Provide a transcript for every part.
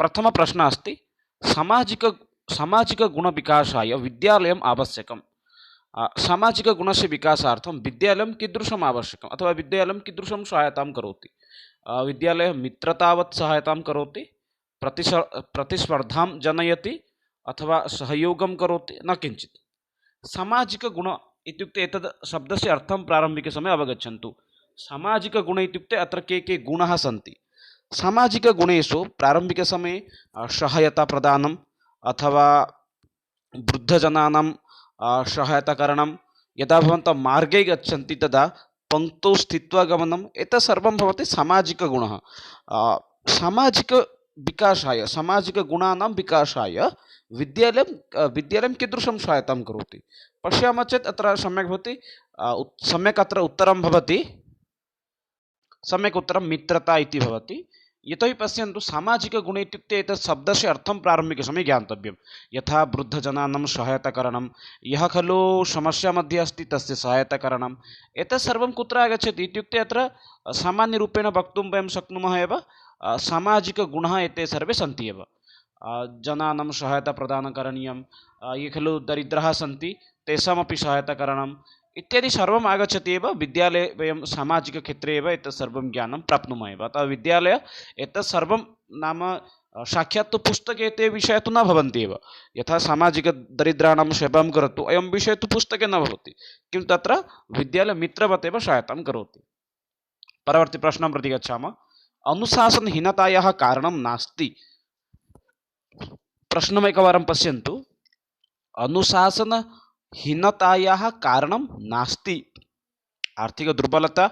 प्रथमप्रश्नः अस्ति सामाजिक सामाजिकगुणविकासाय विद्यालयम् आवश्यकम्। सामाजिकगुणस्य विकासार्थं विद्यालयं कीदृशम् आवश्यकम् अथवा विद्यालयं कीदृशं सहायतां करोति। विद्यालयः मित्रतावत् सहायतां करोति, प्रतिस्पर्धां जनयति अथवा सहयोगं करोति, न किञ्चित्। सामाजिकगुण इत्युक्ते एतद् शब्दस्य अर्थं प्रारम्भिकसमये अवगच्छन्तु। सामाजिकगुण इत्युक्ते अत्र के गुणाः सन्ति। सामाजिकगुणेषु प्रारम्भिकसमये सहायता प्रदानम् अथवा वृद्धजनानां सहायताकरणं, यदा भवन्तः मार्गे गच्छन्ति तदा पङ्क्तौ स्थित्वा गमनम्, एतत् सर्वं भवति सामाजिकगुणः। सामाजिकविकासाय, सामाजिकगुणानां विकासाय विद्यालयं कीदृशं सहायतां करोति पश्यामः चेत् अत्र सम्यक् भवति। सम्यक् अत्र उत्तरं भवति, सम्यक् उत्तरं मित्रता इति भवति। यतोहि पश्यन्तु, सामाजिकगुणे इत्युक्ते एतत् शब्दस्य अर्थं प्रारम्भिकसमये ज्ञातव्यं। यथा वृद्धजनानां सहायताकरणं, यः खलु समस्या मध्ये अस्ति तस्य सहायताकरणम्, एतत् सर्वं कुत्र आगच्छति इत्युक्ते अत्र सामान्यरूपेण वक्तुं वयं शक्नुमः एव, सामाजिकगुणाः एते सर्वे सन्ति एव। जनानां सहायता प्रदानं करणीयं, ये खलु दरिद्राः सन्ति तेषामपि सहायताकरणम् इत्यादि सर्वम् आगच्छति एव। विद्यालये वयं सामाजिकक्षेत्रे एव एतत् सर्वं ज्ञानं प्राप्नुमः एव। अतः विद्यालये एतत् सर्वं नाम साक्षात् पुस्तके ते विषयाः तु न भवन्ति एव। यथा सामाजिकदरिद्राणां सेवां करोतु, अयं विषयः तु पुस्तके न भवति, किन्तु तत्र विद्यालयमित्रवत् एव सहायतां करोति। परवर्ती प्रश्नं प्रति गच्छामः। अनुशासनहीनतायाः कारणं नास्ति। प्रश्नम् एकवारं पश्यन्तु। अनुशासनहीनतायाः कारणं नास्ति। आर्थिकदुर्बलता,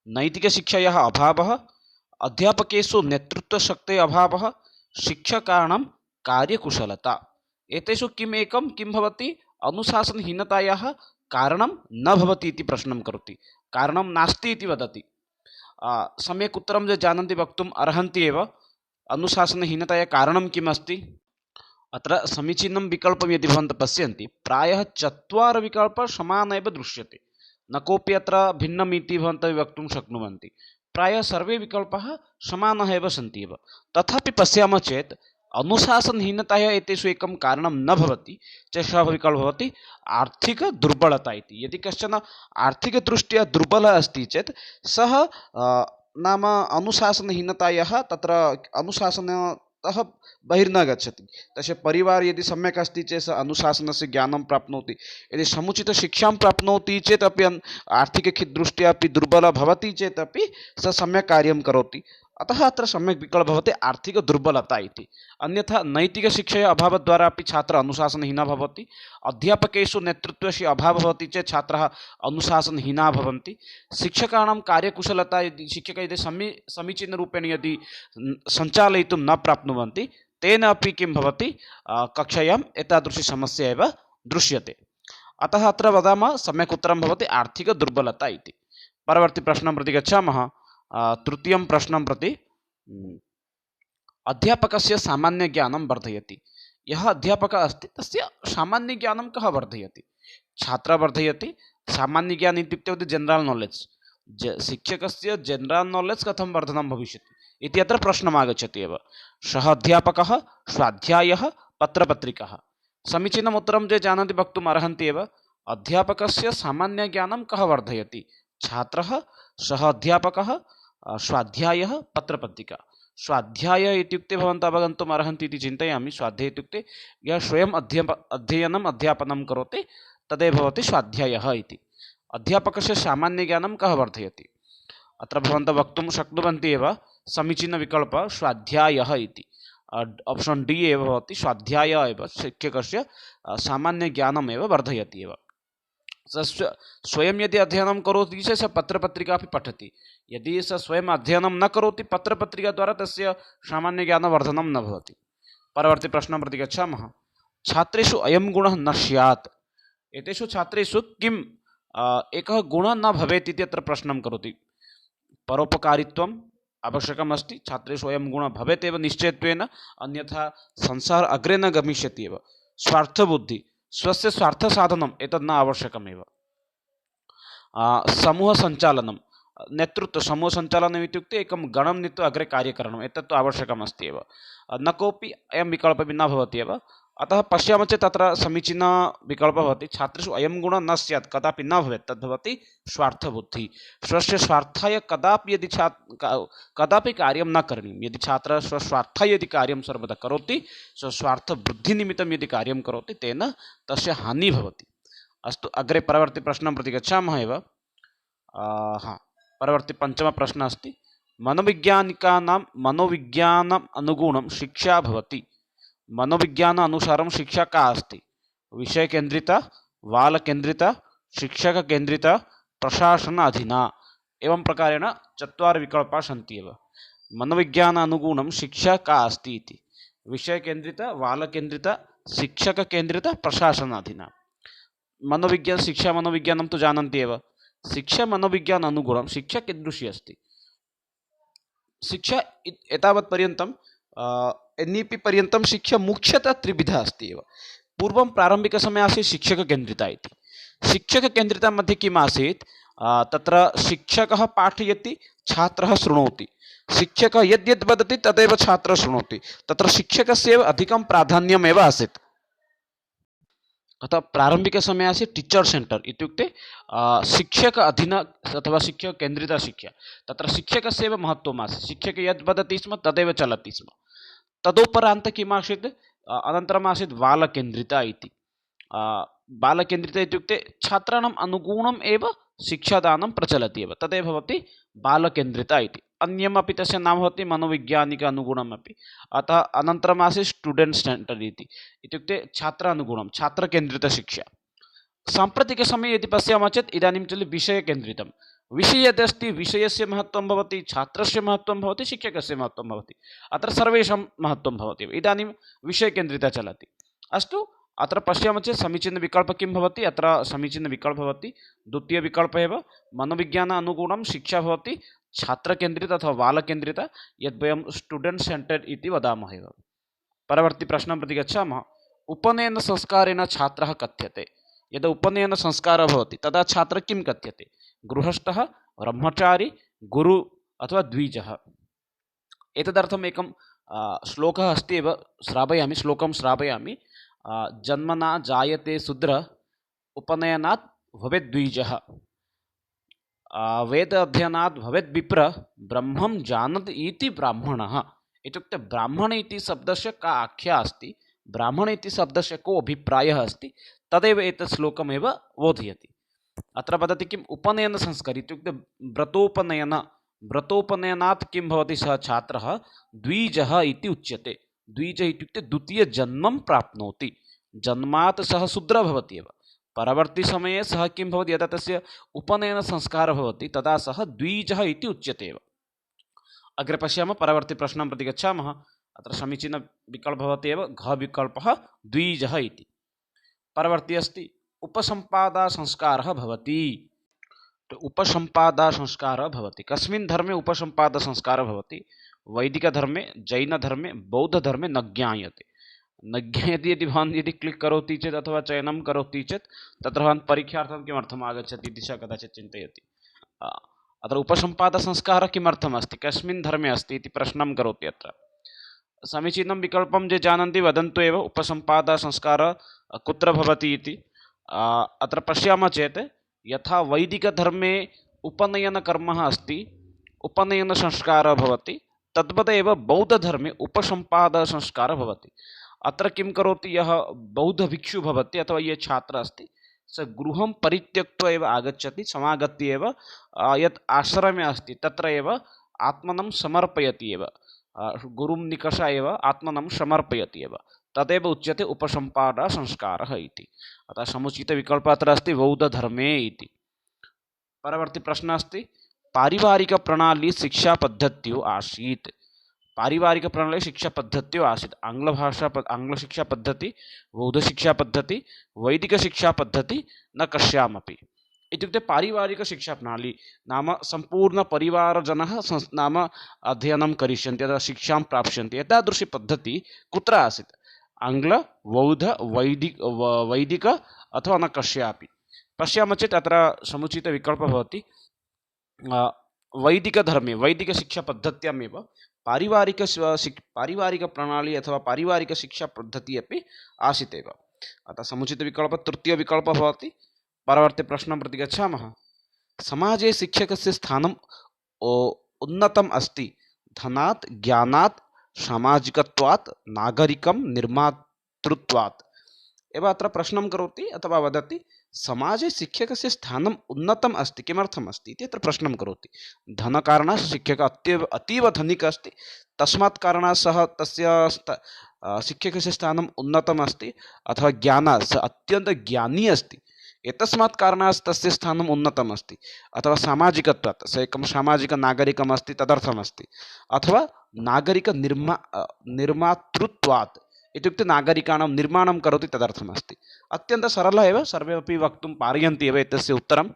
नैतिकशिक्षायाः अभावः, अध्यापकेषु नेतृत्वशक्तेः अभावः, शिक्षकाणां कार्यकुशलता, एतेषु किं भवति? अनुशासनहीनतायाः कारणं न भवति इति प्रश्नं करोति। कारणं नास्ति इति वदति। सम्यक् उत्तरं ये जानन्ति वक्तुम् अर्हन्ति एव। अनुशासनहीनतायाः कारणं किम् अस्ति? अत्र समीचीनं विकल्पं यदि भवन्तः पश्यन्ति, प्रायः 4 विकल्पाः समानाः एव दृश्यते, न कोऽपि अत्र भिन्नम् इति भवन्तः वक्तुं शक्नुवन्ति। प्रायः सर्वे विकल्पाः समानाः एव सन्ति एव। तथापि पश्यामः चेत् अनुशासनहीनतायाः एतेषु एकं कारणं न भवति चेत् सः विकल्पः भवति आर्थिकदुर्बलता इति। यदि कश्चन आर्थिकदृष्ट्या दुर्बलः अस्ति चेत् सः नाम अनुशासनहीनतायाः तत्र अनुशासनतः बहिर्न गच्छति। तस्य परिवारः यदि सम्यक् अस्ति चेत् सः अनुशासनस्य ज्ञानं प्राप्नोति। यदि समुचितशिक्षां प्राप्नोति चेत् अपि आर्थिकदृष्ट्या अपि दुर्बलः भवति चेत् अपि सः सम्यक् कार्यं करोति। अतः अत्र सम्यक् विकल्पः भवति आर्थिकदुर्बलता इति। अन्यथा नैतिकशिक्षायाः अभावद्वारा अपि छात्रः अनुशासनहीनः भवति। अध्यापकेषु नेतृत्वस्य अभावः भवति चेत् छात्राः अनुशासनहीनाः भवन्ति। शिक्षकाणां कार्यकुशलता, यदि शिक्षकाः यदि समीचीनरूपेण यदि सञ्चालयितुं न प्राप्नुवन्ति, तेन अपि किं भवति? कक्षायाम् एतादृशी समस्या एव दृश्यते। अतः अत्र वदामः सम्यक् उत्तरं भवति आर्थिकदुर्बलता इति। परवर्ती प्रश्नं प्रति गच्छामः। तृतीयं प्रश्नं प्रति। अध्यापकस्य सामान्यज्ञानं वर्धयति। यः अध्यापकः अस्ति तस्य सामान्यज्ञानं कः वर्धयति? छात्रः वर्धयति। सामान्यज्ञानम् इत्युक्ते जनरल् नालेज्। शिक्षकस्य जनरल् नालेज् कथं वर्धनं भविष्यति इति अत्र प्रश्नम् आगच्छति एव। सः अध्यापकः, स्वाध्यायः, पत्रपत्रिकाः। समीचीनम् उत्तरं ये जानन्ति वक्तुम् अर्हन्ति एव। अध्यापकस्य सामान्यज्ञानं कः वर्धयति? छात्रः, सः अध्यापकः, स्वाध्यायः, पत्रपत्रिका। स्वाध्यायः इत्युक्ते भवन्तः अवगन्तुम् अर्हन्ति इति चिन्तयामि। स्वाध्यायः इत्युक्ते यः स्वयम् अध्ययनम् अध्यापनं करोति तदेव भवति स्वाध्यायः इति। अध्यापकस्य सामान्यज्ञानं कः वर्धयति? अत्र भवन्तः वक्तुं शक्नुवन्ति एव समीचीनविकल्पः स्वाध्यायः इति। ऑप्शन डी एव भवति। स्वाध्यायः एव शिक्षकस्य सामान्यज्ञानमेव वर्धयति एव। स्वयं यदि अध्ययनं करोति चेत् सः पत्रपत्रिका अपि पठति। यदि सः स्वयं अध्ययनं न करोति पत्रपत्रिकाद्वारा तस्य सामान्यज्ञानवर्धनं न भवति। परवर्ती प्रश्नं प्रति गच्छामः। छात्रेषु अयं गुणः न स्यात्। एतेषु छात्रेषु किम् एकः गुणः न भवेत् इति अत्र प्रश्नं करोति। परोपकारित्वम् आवश्यकम् अस्ति। छात्रेषु अयं गुणः भवेत् एव निश्चयत्वेन, अन्यथा संसार अग्रे न गमिष्यति एव। स्वार्थबुद्धि, स्वस्य स्वार्थसाधनम् एतत् न आवश्यकमेव। समूहसञ्चालनं, नेतृत्व समूहसञ्चालनम् इत्युक्ते एकं गणं नीत्वा अग्रे कार्यकरणम् एतत् तु आवश्यकम् अस्ति एव। न कोऽपि अयं विकल्पः न भवति एव। अतः पश्यामः चेत् तत्र समीचीनः विकल्पः भवति छात्रेषु अयं गुणः न स्यात् कदापि न भवेत् तद् भवति स्वार्थबुद्धिः। स्वस्य स्वार्थाय कदापि यदि कदापि कार्यं न करणीयं। यदि छात्रः स्वस्वार्थाय यदि कार्यं सर्वदा करोति स्वस्वार्थबुद्धिनिमित्तं यदि कार्यं करोति तेन तस्य हानिः भवति। अस्तु अग्रे परवर्ती प्रश्नं प्रति गच्छामः एव। हाँ परवर्ती पञ्चमः प्रश्नः अस्ति मनोविज्ञानिकानां मनोविज्ञानम् अनुगुणं शिक्षा भवति। मनोविज्ञान अनुसारं शिक्षा का अस्ति? विषयकेन्द्रिता, बालकेन्द्रिता, शिक्षककेन्द्रिता, प्रशासन अधीना। एवं प्रकारेण चत्वारि विकल्पाः सन्ति एव। मनोविज्ञान अनुगुणं शिक्षा का अस्ति इति विषयकेन्द्रिता, बालकेन्द्रिता, शिक्षककेन्द्रिता, प्रशासन अधीना। मनोविज्ञान शिक्षा मनोविज्ञानं तु जानन्ति एव। शिक्षा मनोविज्ञान अनुगुणं शिक्षा कीदृशी अस्ति? शिक्षा एतावत् पर्यन्तं NEP पर्यन्तं शिक्षा मुख्यतः त्रिविधा अस्ति एव। पूर्वं प्रारम्भिकसमये आसीत् शिक्षककेन्द्रिता इति। शिक्षककेन्द्रिता मध्ये किम् आसीत्? तत्र शिक्षकः पाठयति, छात्रः शृणोति। शिक्षकः यद्यद् वदति तदेव छात्रः शृणोति। तत्र शिक्षकस्य एव अधिकं प्राधान्यमेव आसीत्। अतः प्रारम्भिकसमये आसीत् टीचर् सेण्टर् इत्युक्ते शिक्षक अधीन अथवा शिक्षककेन्द्रिता शिक्षा। तत्र शिक्षकस्य एव महत्त्वम् आसीत्। शिक्षकः यद् वदति स्म तदेव चलति स्म। तदुपरान्तं किम् आसीत्? अनन्तरम् आसीत् बालकेन्द्रिता इति। बालकेन्द्रिता इत्युक्ते छात्राणाम् अनुगुणम् एव शिक्षादानं प्रचलति एव तदेव भवति बालकेन्द्रिता इति। अन्यमपि तस्य नाम भवति मनोवैज्ञानिक अनुगुणमपि। अतः अनन्तरम् आसीत् स्टूडेण्ट् सेण्टर् इति इत्युक्ते छात्रानुगुणं छात्रकेन्द्रितशिक्षा। साम्प्रतिकसमये यदि पश्यामः चेत् इदानीं चलति विषयकेन्द्रितं। विषये यदस्ति विषयस्य महत्त्वं भवति, छात्रस्य महत्त्वं भवति, शिक्षकस्य महत्त्वं भवति। अत्र सर्वेषां महत्त्वं भवति। इदानीं विषयकेन्द्रिता चलति। अस्तु अत्र पश्यामः चेत् समीचीनविकल्पः किं भवति? अत्र समीचीनविकल्पः भवति द्वितीयविकल्पः एव। मनोविज्ञान अनुगुणं शिक्षा भवति छात्रकेन्द्रिता अथवा बालकेन्द्रिता, यद्वयं स्टूडेण्ट् सेण्टर् इति वदामः एव। परवर्ती प्रश्नं प्रति गच्छामः। उपनयनसंस्कारेण छात्रः कथ्यते। यदा उपनयनसंस्कारः भवति तदा छात्रः किं कथ्यते? गृहस्थः, ब्रह्मचारी, गुरु अथवा द्विजः। एतदर्थम् एकं श्लोकः अस्ति एव, श्रावयामि, श्लोकं श्रावयामि। जन्मना जायते शूद्रः, उपनयनात् भवेत् द्विजः, वेद अध्ययनात् भवेत् विप्रः, ब्रह्मं जानति इति ब्राह्मणः। इत्युक्ते ब्राह्मण इति शब्दस्य का आख्या अस्ति, ब्राह्मण इति शब्दस्य को अभिप्रायः अस्ति, तदेव एतत् श्लोकमेव बोधयति। अत्र वदति किम्? उपनयनसंस्कार इत्युक्ते व्रतोपनयन, व्रतोपनयनात् किं भवति? सः छात्रः द्विजः इति उच्यते। द्विजः इत्युक्ते द्वितीयजन्मं प्राप्नोति। जन्मात् सः शूद्रः भवति एव। परवर्ती समये सः किं भवति? यदा तस्य उपनयनसंस्कारः भवति तदा सः द्विजः इति उच्यते एव। अग्रे पश्यामः, परवर्ती प्रश्नं प्रति गच्छामः। अत्र समीचीनविकल्पः भवति एव, घ विकल्पः द्विजः इति। परवर्ती अस्ति उपसम्पादसंस्कारः भवति। उपसम्पादसंस्कारः भवति। कस्मिन् धर्मे उपसम्पादसंस्कारः भवति? वैदिकधर्मे, जैनधर्मे, बौद्धधर्मे न ज्ञायते। न ज्ञायते यदि भवान् यदि क्लिक् करोति चेत् अथवा चयनं करोति चेत् तत्र भवान् परीक्षार्थं किमर्थम् आगच्छति इति सः कदाचित् चिन्तयति। अत्र उपसम्पादसंस्कारः किमर्थम् अस्ति, कस्मिन् धर्मे अस्ति इति प्रश्नं करोति। अत्र समीचीनं विकल्पं ये जानन्ति वदन्तु एव, उपसम्पादसंस्कारः कुत्र भवति इति। अत्र पश्यामः चेत् यथा वैदिकधर्मे उपनयनकर्म अस्ति, उपनयनसंस्कारः भवति, तद्वदेव बौद्धधर्मे उपसम्पादसंस्कारः भवति। अत्र किं करोति? यः बौद्धभिक्षुः भवति अथवा यः छात्रः अस्ति सः गृहं परित्यक्त्वा एव आगच्छति, समागत्य एव यत् आश्रमे अस्ति तत्र एव आत्मनं समर्पयति एव, गुरुं निकषा एव आत्मनं समर्पयति एव, तदेव उच्यते उपसम्पादसंस्कारः इति। अतः समुचितविकल्पः अत्र अस्ति बौद्धधर्मे इति। परवर्ती प्रश्नः अस्ति पारिवारिकप्रणाली शिक्षापद्धत्युः आसीत्। पारिवारिकप्रणाली शिक्षापद्धत्युः आसीत्। आङ्ग्लशिक्षापद्धतिः, बौद्धशिक्षापद्धतिः, वैदिकशिक्षापद्धतिः न कस्यामपि। इत्युक्ते पारिवारिकशिक्षाप्रणाली नाम सम्पूर्णपरिवारजनः नाम अध्ययनं करिष्यन्ति अथवा शिक्षां प्राप्स्यन्ति। एतादृशी पद्धतिः कुत्र आसीत्? आङ्ग्ल, बौद्ध, वैदिक अथवा न कस्यापि। पश्यामः चेत् अत्र समुचितविकल्पः भवति वैदिकधर्मे वैदिकशिक्षापद्धत्यामेव पारिवारिकप्रणाली अथवा पारिवारिकशिक्षापद्धतिः अपि आसीत् एव। अतः समुचितविकल्पः तृतीयविकल्पः भवति। परवर्ती प्रश्नं प्रति गच्छामः। समाजे शिक्षकस्य स्थानम् उन्नतम् अस्ति धनात्, ज्ञानात्, सामाजिकत्वात्, नागरिकं निर्मातृत्वात्। एव अत्र प्रश्नं करोति अथवा वदति समाजे शिक्षकस्य स्थानम् उन्नतम् अस्ति, किमर्थम् अस्ति इति अत्र प्रश्नं करोति। धनकारणात् शिक्षकः अतीव धनिकः अस्ति, तस्मात् कारणात् सः तस्य शिक्षकस्य स्थानम् उन्नतम् अस्ति, अथवा ज्ञानात् सः अत्यन्तज्ञानी अस्ति, एतस्मात् कारणात् तस्य स्थानम् उन्नतम् अस्ति, अथवा सामाजिकत्वात् सः एकं सामाजिकनागरिकम् अस्ति तदर्थम् अस्ति, अथवा नागरिकनिर्मातृत्वात् इत्युक्ते नागरिकाणां निर्माणं करोति तदर्थम् अस्ति। अत्यन्तं सरलः एव, सर्वेपि वक्तुं पारयन्ति एव एतस्य उत्तरं।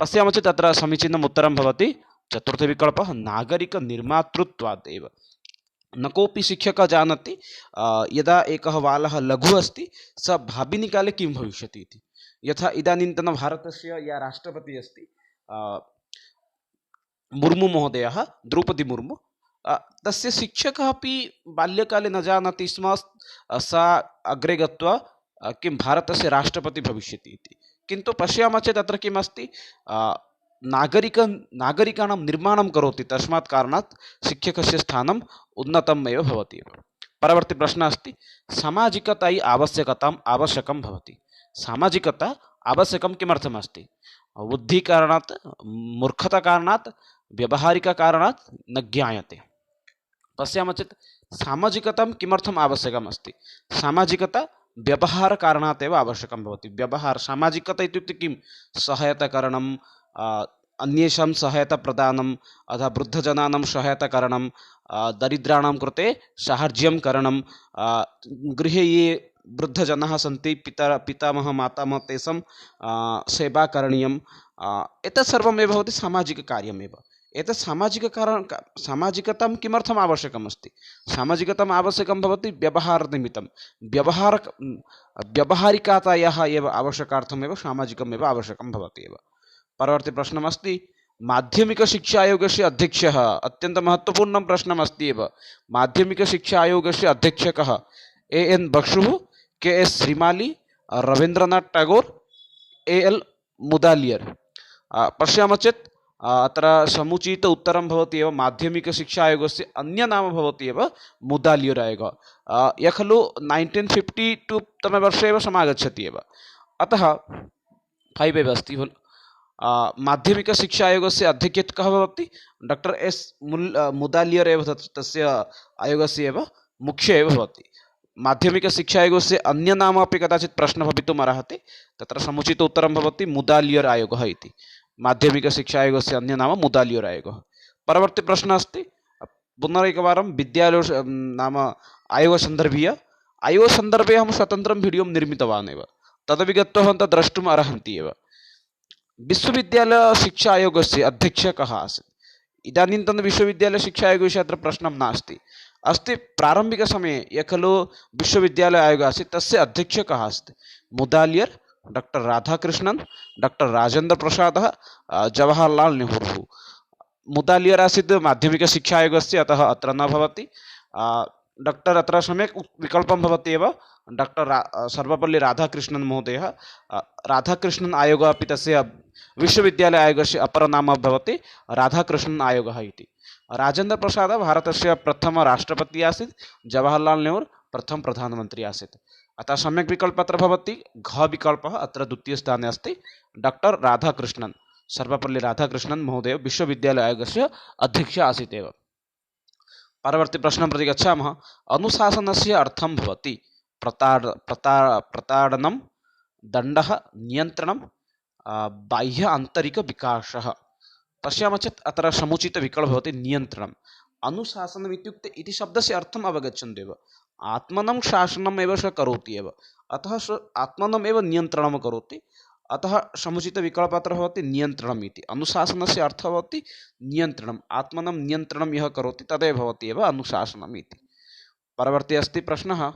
पश्यामः चेत् तत्र समीचीनम् उत्तरं भवति चतुर्थविकल्पः नागरिकनिर्मातृत्वात् एव। न कोऽपि शिक्षकः जानाति यदा एकः बालः लघु अस्ति सः भाविनिकाले किं भविष्यति इति। यथा इदानीन्तनभारतस्य या राष्ट्रपतिः अस्ति मुर्मु महोदयः, द्रौपदी मुर्मु, तस्य शिक्षकः अपि बाल्यकाले न जानाति स्म सा अग्रे गत्वा किं भारतस्य राष्ट्रपतिः भविष्यति इति। किन्तु पश्यामः चेत् अत्र किम् अस्ति, नागरिकाणां निर्माणं करोति, तस्मात् कारणात् शिक्षकस्य स्थानम् उन्नतम् एव भवति। परवर्ती प्रश्नः अस्ति सामाजिकतायै आवश्यकं भवति। सामाजिकता आवश्यकं किमर्थम् अस्ति? बुद्धिकारणात्, मूर्खताकारणात्, व्यावहारिककारणात् न ज्ञायते। पश्यामः चेत् सामाजिकतां किमर्थम् आवश्यकम् अस्ति? सामाजिकता व्यवहारकारणात् एव आवश्यकं भवति। व्यवहार सामाजिकता इत्युक्ते किं? सहायताकरणं, अन्येषां सहायताप्रदानम्, अथवा वृद्धजनानां सहायताकरणं, दरिद्राणां कृते साहाय्यं करणं, गृहे ये वृद्धजनाः सन्ति, पितामहः मातामहः, तेषां सेवा करणीयम्, एतत् सर्वमेव भवति सामाजिककार्यमेव। एतत् सामाजिकतां किमर्थम् आवश्यकम् अस्ति? सामाजिकताम् आवश्यकं भवति व्यवहारनिमित्तं, व्यवहारिकतायाः एव आवश्यकार्थमेव सामाजिकमेव आवश्यकं भवति एव। परवर्ती प्रश्नमस्ति माध्यमिकशिक्षा आयोगस्य अध्यक्षः, अत्यन्तं महत्त्वपूर्णं प्रश्नम् अस्ति एव। माध्यमिकशिक्षा आयोगस्य अध्यक्षः कः? A.N. बक्षुः, K.S. Shrimali, Rabindranath Tagore, A.L. मुदालियर्। पश्यामः चेत् अत्र समुचित उत्तरं भवति एव माध्यमिकशिक्षा आयोगस्य अन्यनाम भवति एव मुदालियर् आयोगः। यः खलु 1952 तमे वर्षे एव समागच्छति एव, अतः 5 एव अस्ति। माध्यमिकशिक्षा आयोगस्य अध्यक्षः कः भवति? डॉक्टर एस मुदालियर् एव तस्य आयोगस्य एव मुख्य एव भवति। माध्यमिकशिक्षा आयोगस्य अन्यनाम अपि कदाचित् प्रश्नः भवितुम् अर्हति, तत्र समुचित उत्तरं भवति मुदालियर् आयोगः इति। माध्यमिकशिक्षा आयोगस्य अन्यनाम मुदालियर् आयोगः। परवर्ती प्रश्नः अस्ति पुनरेकवारं विद्यालय नाम आयोगसन्दर्भे अहं स्वतन्त्रं वीडियो निर्मितवान् एव, तदपि गत्वा भवन्तः द्रष्टुम् अर्हन्ति एव। विश्वविद्यालयशिक्षा आयोगस्य अध्यक्षः कः आसीत्? इदानीन्तन विश्वविद्यालयशिक्षा आयोगस्य अत्र प्रश्नं नास्ति, अस्ति प्रारम्भिकसमये यः खलु विश्वविद्यालय आयोगः आसीत् तस्य अध्यक्षः कः आसीत्? मुदालियर्, डॉक्टर राधाकृष्णन्, डॉक्टर राजेन्द्र प्रसादः, जवाहरलाल् नेहरूः। मुदालियर् आसीत् माध्यमिकशिक्षा आयोगस्य, अतः अत्र न भवति। डॉक्टर अत्र सम्यक् विकल्पं भवति एव, डॉक्टर सर्वपल्ली राधाकृष्णन् महोदयः। राधाकृष्णन् आयोगः अपि तस्य विश्वविद्यालय आयोगस्य अपरनाम भवति राधाकृष्णन् आयोगः इति। राजेन्द्र प्रसादः भारतस्य प्रथम राष्ट्रपतिः आसीत्, जवाहरलाल् नेहरू प्रथम प्रधानमन्त्री आसीत्। अतः सम्यक् विकल्पः अत्र भवति घ विकल्पः, अत्र द्वितीयस्थाने अस्ति। डॉक्टर राधाकृष्णन्, सर्वपल्ली राधाकृष्णन् महोदय विश्वविद्यालय आयोगस्य अध्यक्षः आसीत् एव। परवर्ती प्रश्नं प्रति गच्छामः। अनुशासनस्य अर्थं भवति प्रताडनं, दण्डः, नियन्त्रणं, बाह्य आन्तरिक विकासः। पश्यामः चेत् अत्र समुचित विकल्पः भवति नियन्त्रणम्। अनुशासनम् इत्युक्ते इति शब्दस्य अर्थम् अवगच्छन्तु एव। आत्मनं शासनम् एव सः करोति एव, अतः सः आत्मनम् एव नियन्त्रणं करोति, अतः समुचित विकल्पः अत्र भवति नियन्त्रणम् इति। अनुशासनस्य अर्थः भवति नियन्त्रणम्, आत्मनं नियन्त्रणं यः करोति तदेव भवति एव अनुशासनम् इति। परवर्ती अस्ति प्रश्नः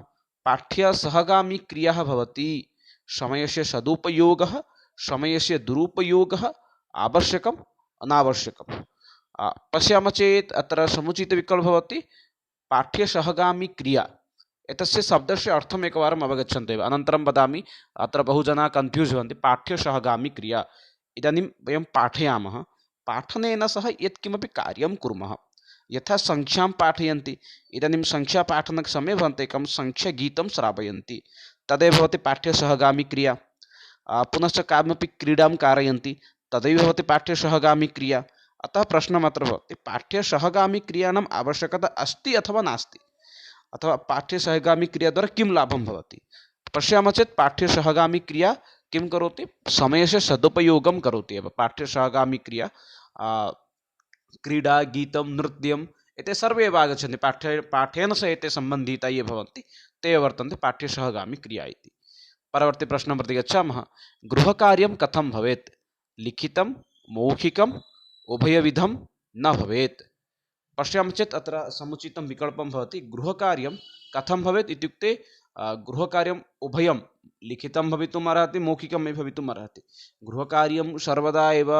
पाठ्यसहगामी क्रियाः भवति समयस्य सदुपयोगः, समयस्य दुरुपयोगः, आवश्यकम् अनावश्यकम्। पश्यामः चेत् अत्र समुचितविकल्पः भवति पाठ्यसहगामी क्रिया। एतस्य शब्दस्य अर्थम् एकवारम् अवगच्छन्तु एव, अनन्तरं वदामि। अत्र बहुजनाः कन्फ्यूस् भवन्ति। पाठ्यसहगामी क्रिया, इदानीं वयं पाठयामः, पाठनेन सह यत्किमपि कार्यं कुर्मः। यथा संख्यां पाठयन्ति, इदानीं संख्यापाठनसमये भवन्तः एकं संख्यागीतं श्रावयन्ति, तदेव भवति पाठ्यसहगामी क्रिया। पुनश्च कामपि क्रीडां कारयन्ति, तदैव भवति पाठ्यसहगामी क्रिया। अतः प्रश्नम् अत्र भवति, पाठ्यसहगामी क्रियाणाम् आवश्यकता अस्ति अथवा नास्ति, अथवा पाठ्यसहगामी क्रिया द्वारा किं लाभं भवति। पश्यामः चेत् पाठ्यसहगामी क्रिया किं करोति, समयस्य सदुपयोगं करोति एव। पाठ्यसहगामी क्रिया क्रीडा, गीतं, नृत्यम्, एते सर्वे एव आगच्छन्ति, पाठेन सह एते सम्बन्धिताः ये भवन्ति, ते वर्तन्ते पाठ्यसहगामी क्रिया इति। परवर्ती प्रश्नं प्रति गच्छामः। गृहकार्यं कथं भवेत्, लिखितं, मौखिकम्, उभयविधं न भवेत्। पश्यामः चेत् अत्र समुचितं विकल्पं भवति। गृहकार्यं कथं भवेत् इत्युक्ते गृहकार्यम् उभयं, लिखितं भवितुम् अर्हति, मौखिकम् अपि भवितुम् अर्हति। गृहकार्यं सर्वदा एव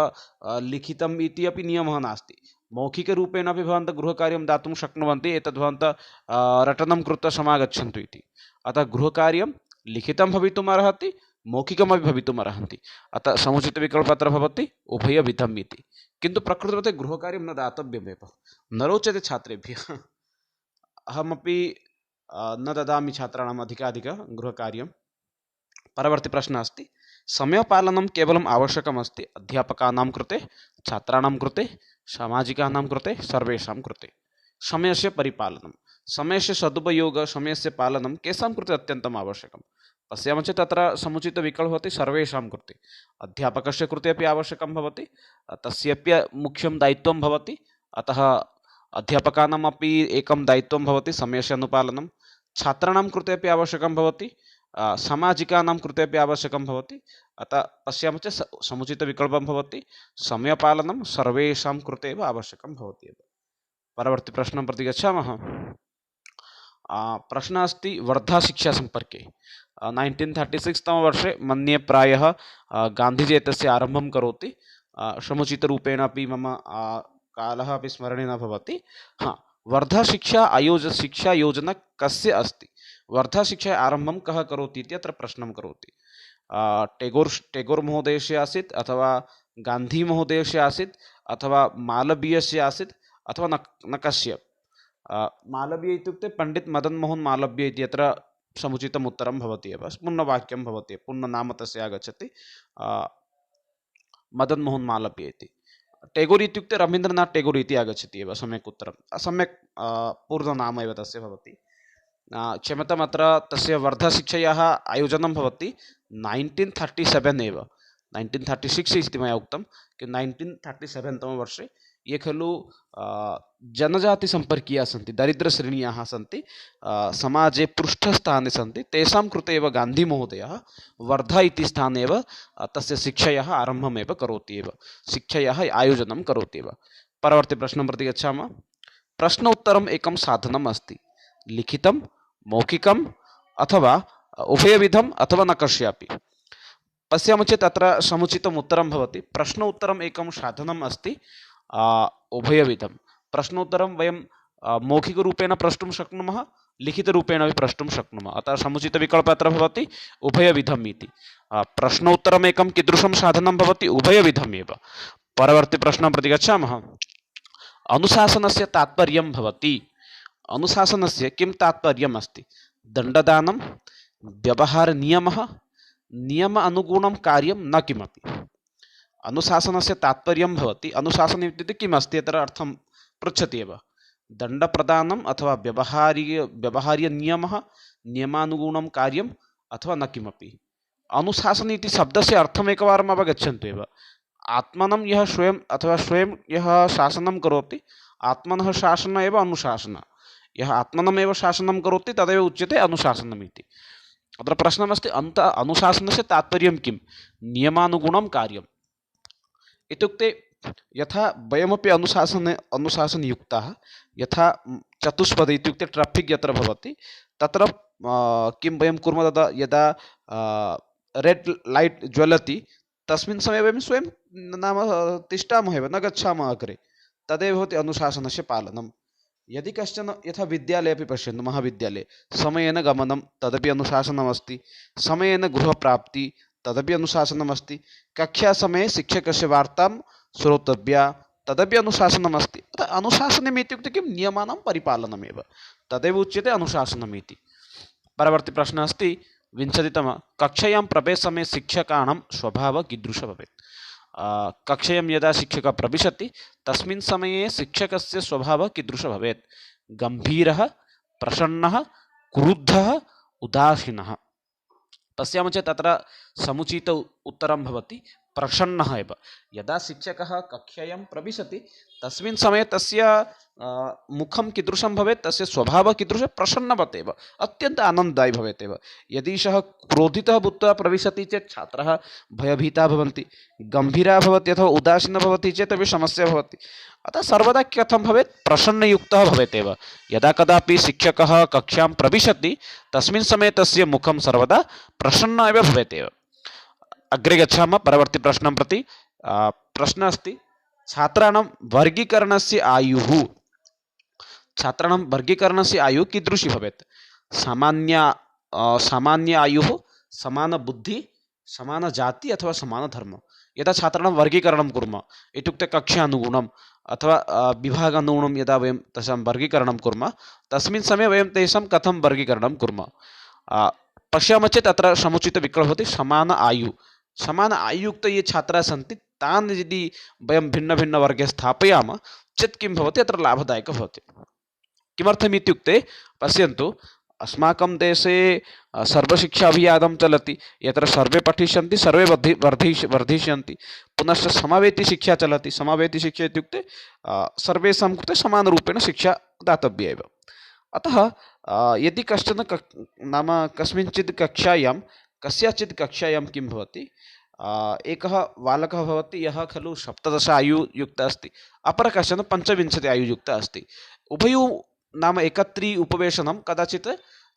लिखितम् इति अपि नियमः नास्ति। मौखिकरूपेण अपि भवन्तः गृहकार्यं दातुं शक्नुवन्ति, एतद् भवन्तः रटनं कृत्वा समागच्छन्तु इति। अतः गृहकार्यं लिखितं भवितुम् अर्हति, मौखिकमपि भवितुम् अर्हन्ति। अतः समुचितविकल्पः अत्र भवति उभयविधम् इति। किन्तु प्रकृते गृहकार्यं न दातव्यमेव, न रोचते छात्रेभ्यः। अहमपि न ददामि छात्राणाम् अधिकाधिकं गृहकार्यं। परवर्ती प्रश्नः अस्ति, समयपालनं केवलम् आवश्यकम् अस्ति अध्यापकानां कृते, छात्राणां कृते, सामाजिकानां कृते, सर्वेषां कृते। समयस्य परिपालनं, समयस्य सदुपयोगः, समयस्य पालनं केषां कृते अत्यन्तम् आवश्यकं। पश्यामः चेत् अत्र समुचितविकल्पः भवति सर्वेषां कृते। अध्यापकस्य कृते अपि आवश्यकं भवति, तस्यापि मुख्यं दायित्वं भवति। अतः अध्यापकानामपि एकं दायित्वं भवति समयस्य अनुपालनं। छात्राणां कृते अपि आवश्यकं भवति, सामाजिकानां कृते अपि आवश्यकं भवति। अतः पश्यामः चेत् समुचितविकल्पं भवति समयपालनं सर्वेषां कृते एव आवश्यकं भवति एव। परवर्ती प्रश्नं प्रति गच्छामः। प्रश्नः अस्ति वर्धाशिक्षासम्पर्के। 1936 तमवर्षे मन्ये प्रायः गान्धीजी एतस्य आरम्भं करोति। समुचितरूपेण अपि मम कालः अपि स्मरणे न भवति। वर्धाशिक्षा योजना कस्य अस्ति, वर्धाशिक्षा आरम्भं कः करोति इति अत्र प्रश्नं करोति। टेगोर् महोदयस्य आसीत्, अथवा गान्धी महोदयस्य आसीत्, अथवा मालवीयस्य आसीत्, अथवा न कस्य। मालवीय इत्युक्ते पण्डित मदन मोहन मालवीय इति अत्र समुचितम् उत्तरं भवति एव। पूर्णवाक्यं भवति, पूर्णनाम तस्य आगच्छति, मदन मोहन मालवीय इति। टेगोर् इत्युक्ते रवीन्द्रनाथ टेगोर् इति आगच्छति एव, सम्यक् उत्तरं, सम्यक् पूर्णनाम एव तस्य भवति। क्षम्यताम्, अत्र तस्य वर्धाशिक्षायाः आयोजनं भवति 1937 एव, 1936 इति मया उक्तं, कि 1937 तमवर्षे। ये खलु जनजातिसम्पर्कीयाः सन्ति, दरिद्रश्रेणीयाः सन्ति, समाजे पृष्ठस्थाने सन्ति, तेषां कृते एव गान्धीमहोदयः वर्धा इति स्थाने एव तस्य शिक्षायाः आरम्भम् एव करोति एव, शिक्षायाः आयोजनं करोति एव। परवर्ती प्रश्नं प्रति गच्छामः। प्रश्न उत्तरम् एकं साधनम् अस्ति, लिखितं, मौखिकम्, अथवा उभयविधम्, अथवा न कस्यापि। पश्यामः चेत् अत्र समुचितम् उत्तरं भवति, प्रश्न उत्तरम् एकं साधनम् अस्ति उभयविधं। प्रश्नोत्तरं वयं मौखिकरूपेण प्रष्टुं शक्नुमः, लिखितरूपेण अपि प्रष्टुं शक्नुमः। अतः समुचितविकल्पः अत्र भवति उभयविधम् इति। प्रश्नोत्तरम् एकं कीदृशं साधनं भवति, उभयविधम् एव। परवर्ती प्रश्नं प्रति गच्छामः। अनुशासनस्य तात्पर्यं भवति, अनुशासनस्य किं तात्पर्यम् अस्ति, दण्डदानं, व्यवहारनियमः, नियम अनुगुणं कार्यं, न किमपि। अनुशासनस्य तात्पर्यं भवति, अनुशासनम् इत्युक्ते किम् अस्ति, अत्र अर्थं पृच्छति एव। दण्डप्रदानम्, अथवा व्यवहार्यनियमः, नियमानुगुणं कार्यम्, अथवा न किमपि। अनुशासन इति शब्दस्य अर्थम् एकवारम् अवगच्छन्तु एव। आत्मनं यः स्वयं, अथवा स्वयं यः शासनं करोति, आत्मनः शासनम् एव अनुशासनं। यः आत्मनमेव शासनं करोति तदेव उच्यते अनुशासनम् इति। अत्र प्रश्नमस्ति, अनुशासनस्य तात्पर्यं किं, नियमानुगुणं कार्यम् इत्युक्ते यथा वयमपि अनुशासनयुक्ताः, यथा चतुष्पदी इत्युक्ते ट्राफिक् यत्र भवति, तत्र किं वयं कुर्मः, यदा रेड् लैट् ज्वलति तस्मिन् समये वयं स्वयं नाम तिष्ठामः एव, न गच्छामः अग्रे। तदेव भवति अनुशासनस्य पालनं। यदि कश्चन यथा विद्यालये अपि पश्यन्तु, महाविद्यालये समयेन गमनं तदपि अनुशासनमस्ति, समयेन गृहप्राप्ति तदपि अनुशासनमस्ति, कक्षासमये शिक्षकस्य वार्तां श्रोतव्या तदपि अनुशासनमस्ति। अतः अनुशासनम् इत्युक्ते किं, नियमानां परिपालनमेव, तदेव उच्यते अनुशासनम् इति। परवर्ती प्रश्नः अस्ति 20तम, कक्षायां प्रवेशसमये शिक्षकाणां स्वभावः कीदृशः भवेत्? कक्षायां यदा शिक्षकः प्रविशति तस्मिन् समये शिक्षकस्य स्वभावः कीदृशः भवेत्? गम्भीरः, प्रसन्नः, क्रुद्धः, उदासीनः? पश्यामः चेत् तत्र समुचित उत्तरं भवति प्रसन्नः एव। यदा शिक्षकः कक्षायां प्रविशति तस्मिन् समये तस्य मुखं कीदृशं भवेत्, तस्य स्वभावः कीदृशः, प्रसन्नवत् एव, अत्यन्त आनन्ददायी भवेत् एव। यदि सः क्रोधितः भूत्वा प्रविशति चेत् छात्राः भयभीताः भवन्ति, गम्भीरः भवति अथवा उदासीनः भवति चेत् अपि समस्या भवति। अतः सर्वदा कथं भवेत्, प्रसन्नयुक्तः भवेत् एव। यदा कदापि शिक्षकः कक्षां प्रविशति तस्मिन् समये तस्य मुखं सर्वदा प्रसन्नः एव भवेत् एव। अग्रे गच्छामः परवर्ती प्रश्नं प्रति। प्रश्नः अस्ति छात्राणां वर्गीकरणस्य आयुः, छात्राणां वर्गीकरणस्य आयुः कीदृशी भवेत्? सामान्य आयुः, समानबुद्धिः, समानजाति अथवा समानधर्म? यदा छात्राणां वर्गीकरणं कुर्मः इत्युक्ते कक्षानुगुणम् अथवा विभागानुगुणं यदा वयं तेषां वर्गीकरणं कुर्मः तस्मिन् समये वयं तेषां कथं वर्गीकरणं कुर्मः? पश्यामः चेत् अत्र समुचितविकल्पः भवति समान आयु। समान आयुयुक्त ये छात्राः सन्ति तान् यदि वयं भिन्नभिन्नवर्गे स्थापयामः चेत् किं भवति, अत्र लाभदायकः भवति। किमर्थम् इत्युक्ते पश्यन्तु, अस्माकं देशे सर्वशिक्षा अभियानं चलति, यत्र सर्वे पठिष्यन्ति सर्वे वर्धिष्यन्ति। पुनश्च समवेती शिक्षा चलति। समवेती शिक्षा इत्युक्ते सर्वेषां कृते समानरूपेण शिक्षा दातव्या एव। अतः यदि कश्चन नाम कस्मिंश्चित् कक्षायां कस्याचित् कक्षायां किं भवति, एकः बालकः भवति यः खलु 17 आयुयुक्तः अस्ति, अपरः कश्चन 25 आयुयुक्तः अस्ति। उभयोः नाम एकत्री उपवेशनं कदाचित्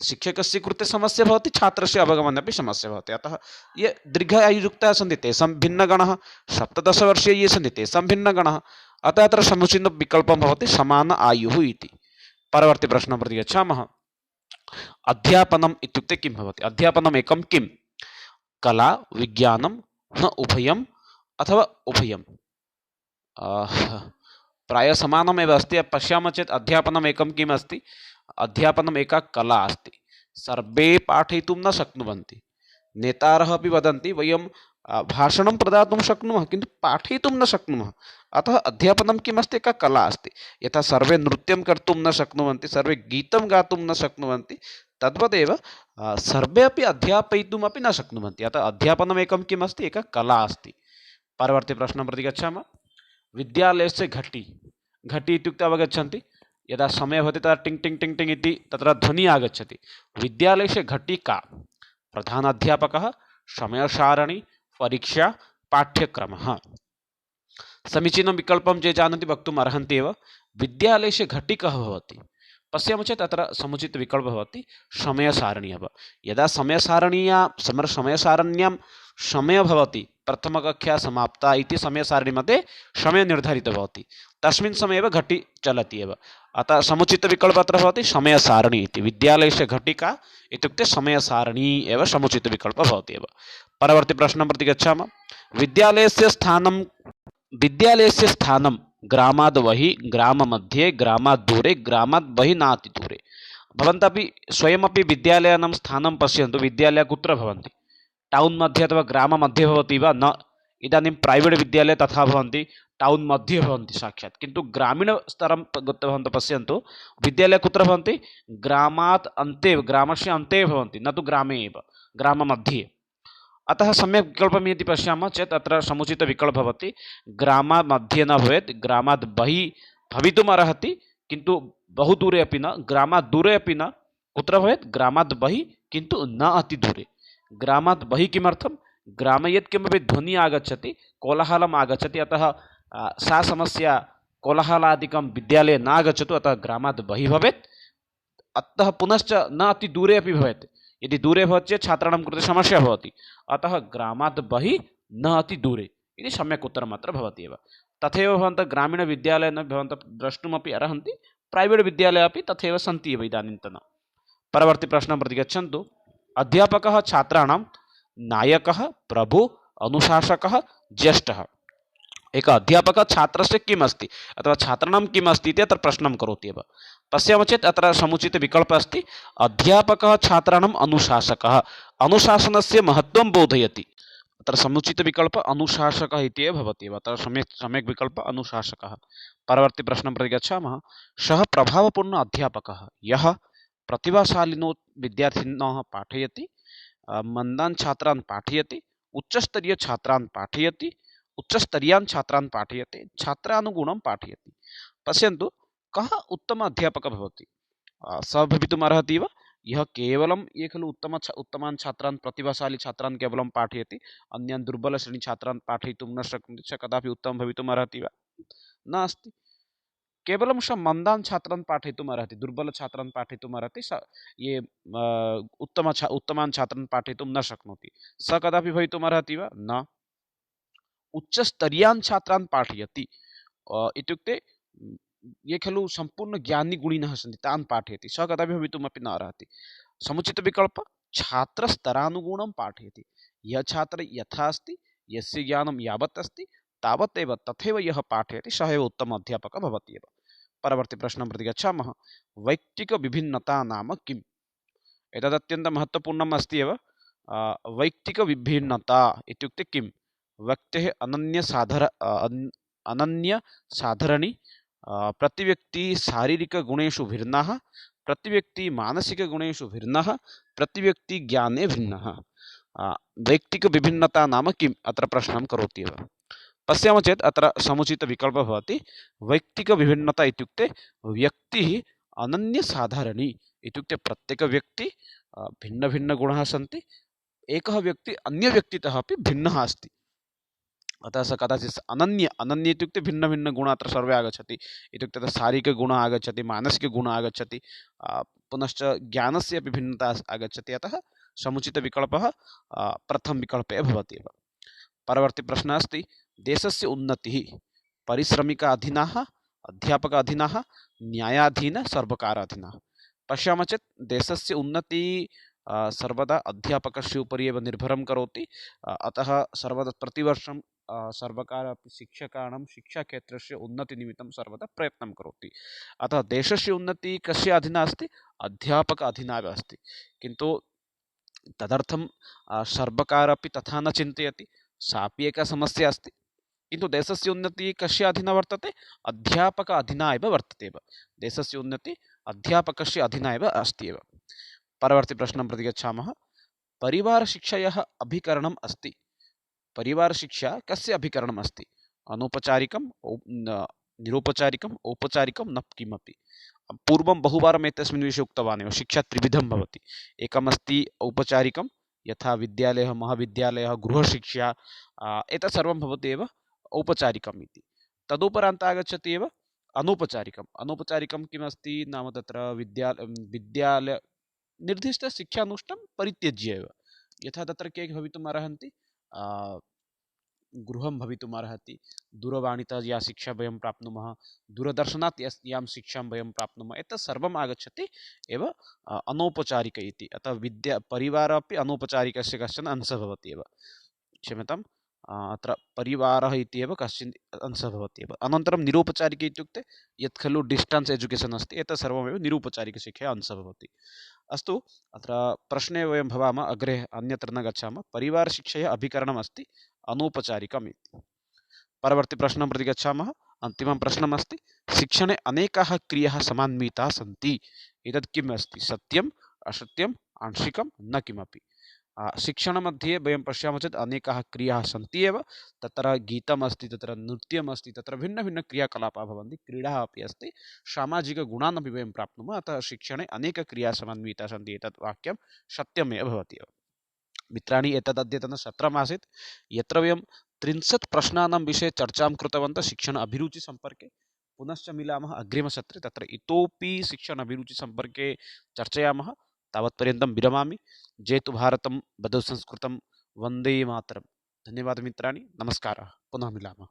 शिक्षकस्य कृते समस्या भवति, छात्रस्य अवगमने अपि समस्या भवति। अतः ये दीर्घ आयुयुक्ताः सन्ति तेषां भिन्नगणः, 17 वर्षीय ये सन्ति तेषां भिन्नगणः। अतः अत्र समुचितविकल्पः भवति समान आयुः इति। परवर्ती प्रश्नं प्रति गच्छामः। अध्यापनम् इत्युक्ते किं भवति? अध्यापनम् एकं किं? कला, विज्ञानं, न उभयम् अथवा उभयम्? प्रायः समानमेव अस्ति। पश्यामः चेत् अध्यापनम् एकं किम् अस्ति? अध्यापनम् एका कला अस्ति। सर्वे पाठयितुं न शक्नुवन्ति। नेतारः अपि वदन्ति वयं भाषणं प्रदातुं शक्नुमः किन्तु पाठयितुं न शक्नुमः। अतः अध्यापनं किम् अस्ति? एका कला अस्ति। यथा सर्वे नृत्यं कर्तुं न शक्नुवन्ति, सर्वे गीतं गातुं न शक्नुवन्ति, तद्वदेव सर्वे अपि अध्यापयितुमपि न शक्नुवन्ति। अतः अध्यापनम् एकं किम् अस्ति? एका कला अस्ति। परवर्ती प्रश्नं प्रति गच्छामः। विद्यालयस्य घटी, घटी इत्युक्ते अवगच्छन्ति, यदा समयः भवति तदा टिङ् टिङ् टिङ् टिङ् इति तत्र ध्वनिः आगच्छति। विद्यालयस्य घटी का? प्रधानाध्यापकः, समयसारणी, परीक्षा, पाठ्यक्रमः? समीचीनं विकल्पं ये जानन्ति वक्तुम् अर्हन्ति एव। विद्यालयस्य घटी कः भवति? पश्यामः चेत् अत्र समुचितविकल्पः भवति समयसारणी एव। यदा समयसारण्यां समयः भवति, प्रथमकक्षा समाप्ता इति समयसारिणीमध्ये समयः निर्धारितः भवति, तस्मिन् समये एव घटी चलति एव। अतः समुचितविकल्पः अत्र भवति समयसारणी इति। विद्यालयस्य घटिका इत्युक्ते समयसारणी एव समुचितविकल्पः भवति एव। परवर्ती प्रश्नं प्रति गच्छामः। विद्यालयस्य स्थानं ग्रामाद् बहिः, ग्राममध्ये, ग्रामात् दूरे, ग्रामात् बहिः नातिदूरे? भवन्तः अपि स्वयमपि विद्यालयानां स्थानं पश्यन्तु। विद्यालयाः कुत्र भवन्ति? टौन् मध्ये अथवा ग्राममध्ये भवति वा? न। इदानीं प्रैवेट् विद्यालये तथा भवन्ति, टौन् मध्ये भवन्ति साक्षात्। किन्तु ग्रामीणस्तरं गत्वा भवन्तः पश्यन्तु, विद्यालयाः कुत्र भवन्ति? ग्रामात् अन्ते, ग्रामस्य अन्ते भवन्ति, न तु ग्रामे एव, ग्राममध्ये। अतः सम्यक् विकल्पं यदि पश्यामः चेत् अत्र समुचितविकल्पः भवति ग्राममध्ये न भवेत्, ग्रामात् बहिः भवितुम् अर्हति किन्तु बहु दूरे अपि न, ग्रामात् दूरे अपि न। कुत्र भवेत्? ग्रामात् बहिः किन्तु न अतिदूरे। ग्रामात् बहिः किमर्थं? ग्रामे यत् किमपि ध्वनिः आगच्छति, कोलाहलम् आगच्छति, अतः सा समस्या कोलाहलादिकं विद्यालये न आगच्छतु, अतः ग्रामात् बहिः भवेत्। अतः पुनश्च न अतिदूरे अपि भवेत्। यदि दूरे भवति चेत् छात्राणां कृते समस्या भवति। अतः ग्रामात् बहिः न अति दूरे इति सम्यक् उत्तरम् अत्र भवति एव। तथैव भवन्तः ग्रामीणविद्यालये न भवन्तः द्रष्टुमपि अर्हन्ति, प्रैवेट् विद्यालये अपि तथैव सन्ति एव इदानीन्तन। परवर्ती प्रश्नं प्रति गच्छन्तु। अध्यापकः छात्राणां नायकः, प्रभु, अनुशासकः, ज्येष्ठः। एक अध्यापकः छात्रस्य किम् अस्ति अथवा छात्राणां किम् अस्ति इति अत्र प्रश्नं करोति एव। पश्यामः चेत् अत्र समुचितविकल्पः अस्ति अध्यापकः छात्राणाम् अनुशासकः, अनुशासनस्य महत्त्वं बोधयति। अत्र समुचितविकल्पः अनुशासकः इति एव भवति एव, अत्र सम्यक् विकल्पः अनुशासकः। परवर्ती प्रश्नं प्रति गच्छामः। सः प्रभावपूर्ण अध्यापकः यः प्रतिभाशालिनो विद्यार्थिनः पाठयति, मंदान् छात्रान् पाठयति, उच्चस्तरीयछात्रान् पाठयति, उच्चस्तरीयान् छात्रान् पाठयति, छात्रानुगुणं पाठयति। पश्यन्तु कः उत्तम अध्यापकः भवति। सः भवितुम् अर्हति वा यः केवलं ये खलु उत्तमान् छात्रान् प्रतिभाशाली छात्रान् केवलं पाठयति, अन्यान् दुर्बलश्रेणीछात्रान् पाठयितुं न शक्नोति, सः कदापि उत्तमः भवितुम् अर्हति वा? नास्ति। केवलं सः मन्दान् छात्रान् पाठयितुम् अर्हति, दुर्बलछात्रान् पाठयितुम् अर्हति, सः ये उत्तमान् छात्रान् पाठयितुं न शक्नोति, सः कदापि भवितुम् अर्हति वा? न। उच्चस्तरीयान् छात्रान् पाठयति इत्युक्ते ये खलु सम्पूर्णज्ञानिगुणिनः सन्ति तान् पाठयति, सः कदापि भवितुमपि न अर्हति। समुचितविकल्पः छात्रस्तरानुगुणं पाठयति। यः छात्रः यथा अस्ति, यस्य ज्ञानं यावत् अस्ति तावत् एव तथैव यः पाठयति सः एव उत्तम अध्यापकः भवति एव। परवर्ती प्रश्नं प्रति गच्छामः। वैयक्तिकविभिन्नता नाम किम्? एतद् अत्यन्तं महत्त्वपूर्णम् अस्ति एव। वैयक्तिकविभिन्नता इत्युक्ते किम्? व्यक्तेः अनन्यसाधारणी, प्रतिव्यक्ति शारीरिकगुणेषु भिन्नः, प्रतिव्यक्ति मानसिकगुणेषु भिन्नः, प्रतिव्यक्ति ज्ञाने भिन्नः। वैयक्तिकविभिन्नता नाम किम्? अत्र प्रश्नं करोति एव। पश्यामः चेत् अत्र समुचितविकल्पः भवति वैयक्तिकविभिन्नता इत्युक्ते व्यक्तिः अनन्यसाधारणी इत्युक्ते प्रत्येकव्यक्ति भिन्नभिन्नगुणाः सन्ति, एकः व्यक्ति अन्यव्यक्तितः अपि भिन्नः अस्ति, अतः सः कदाचित् अनन्य इत्युक्ते भिन्नभिन्नगुणाः अत्र सर्वे आगच्छति, इत्युक्ते तत्र शारीरिकगुणः आगच्छति, मानसिकगुणः आगच्छति, पुनश्च ज्ञानस्य अपि भिन्नता आगच्छति, अतः समुचितविकल्पः प्रथमविकल्पे भवति एव। परवर्ती प्रश्नः अस्ति देशस्य उन्नतिः परिश्रमिकाधीनः, अध्यापकाधीनः, न्यायाधीन, सर्वकाराधीनः। पश्यामः चेत् देशस्य उन्नतिः सर्वदा अध्यापकस्य उपरि एव निर्भरं करोति, अतः सर्वदा प्रतिवर्षं सर्वकारः अपि शिक्षकाणां शिक्षाक्षेत्रस्य उन्नतिनिमित्तं सर्वदा प्रयत्नं करोति। अतः देशस्य उन्नतिः कस्य अधीना अस्ति? अध्यापक अधीना एव अस्ति। किन्तु तदर्थं सर्वकारः अपि तथा न चिन्तयति, सापि एका समस्या अस्ति। किन्तु देशस्य उन्नतिः कस्य अधीना वर्तते? अध्यापक अधीना एव वर्तते एव। देशस्य उन्नतिः अध्यापकस्य अधीना एव अस्ति एव। परवर्ती प्रश्नं प्रति गच्छामः। परिवारशिक्षायाः अभिकरणम् अस्ति। परिवारशिक्षा कस्य अभिकरणम् अस्ति? अनौपचारिकं, निरौपचारिकं, औपचारिकं, न किमपि। पूर्वं बहुवारम् एतस्मिन् विषये उक्तवान् एव। शिक्षा त्रिविधं भवति। एकमस्ति औपचारिकं, यथा विद्यालयः, महाविद्यालयः, गृहशिक्षा, एतत् सर्वं भवति एव औपचारिकम् इति। तदुपरान्त् आगच्छति एव अनौपचारिकम्। अनौपचारिकं किमस्ति नाम तत्र विद्यालय निर्दिष्टशिक्षानुष्ठानं परित्यज्य एव, यथा तत्र के भवितुम् अर्हन्ति, गृहं भवितुम् अर्हति, दूरवाणीतः या शिक्षा वयं प्राप्नुमः, दूरदर्शनात् यां शिक्षां वयं प्राप्नुमः, एतत् सर्वम् आगच्छति एव अनौपचारिक इति। अतः परिवारः अपि अनौपचारिकस्य कश्चन अंशः भवति एव। क्षम्यताम्, अत्र परिवारः इति एव कश्चन अंशः भवति एव। अनन्तरं निरौपचारिक इत्युक्ते यत् खलु डिस्टेन्स् एजुकेशन् अस्ति, एतत् सर्वमेव निरौपचारिकशिक्षायाः अंशः भवति। अस्तु, अत्र प्रश्ने वयं भवामः, अग्रे अन्यत्र न गच्छामः। परिवारशिक्षायाः अभिकरणम् अस्ति अनौपचारिकम् इति। परवर्ती प्रश्नं प्रति गच्छामः। अन्तिमं प्रश्नमस्ति शिक्षणे अनेकाः क्रियाः समान्विताः सन्ति। एतत् किम् अस्ति? सत्यम्, असत्यम्, आंशिकं, न किमपि। शिक्षणमध्ये वयं पश्यामः चेत् अनेकाः क्रियाः सन्ति एव। तत्र गीतम् अस्ति, तत्र नृत्यम् अस्ति, तत्र भिन्नभिन्नक्रियाकलापाः भवन्ति, क्रीडाः अपि अस्ति, सामाजिकगुणान् अपि वयं प्राप्नुमः। अतः शिक्षणे अनेकक्रियाः समन्विताः सन्ति। एतत् वाक्यं सत्यमेव भवति एव। मित्राणि, एतद् अद्यतनसत्रमासीत्, यत्र वयं 30 प्रश्नानां विषये चर्चां कृतवन्तः शिक्षण अभिरुचिसम्पर्के। पुनश्च मिलामः अग्रिमसत्रे, तत्र इतोपि शिक्षण अभिरुचिसम्पर्के चर्चयामः। तावत्पर्यन्तं विरमामि। जयतु भारतं, वदतु संस्कृतं, वन्दे मातरम्। धन्यवादः मित्राणि, नमस्कारः, पुनः मिलामः।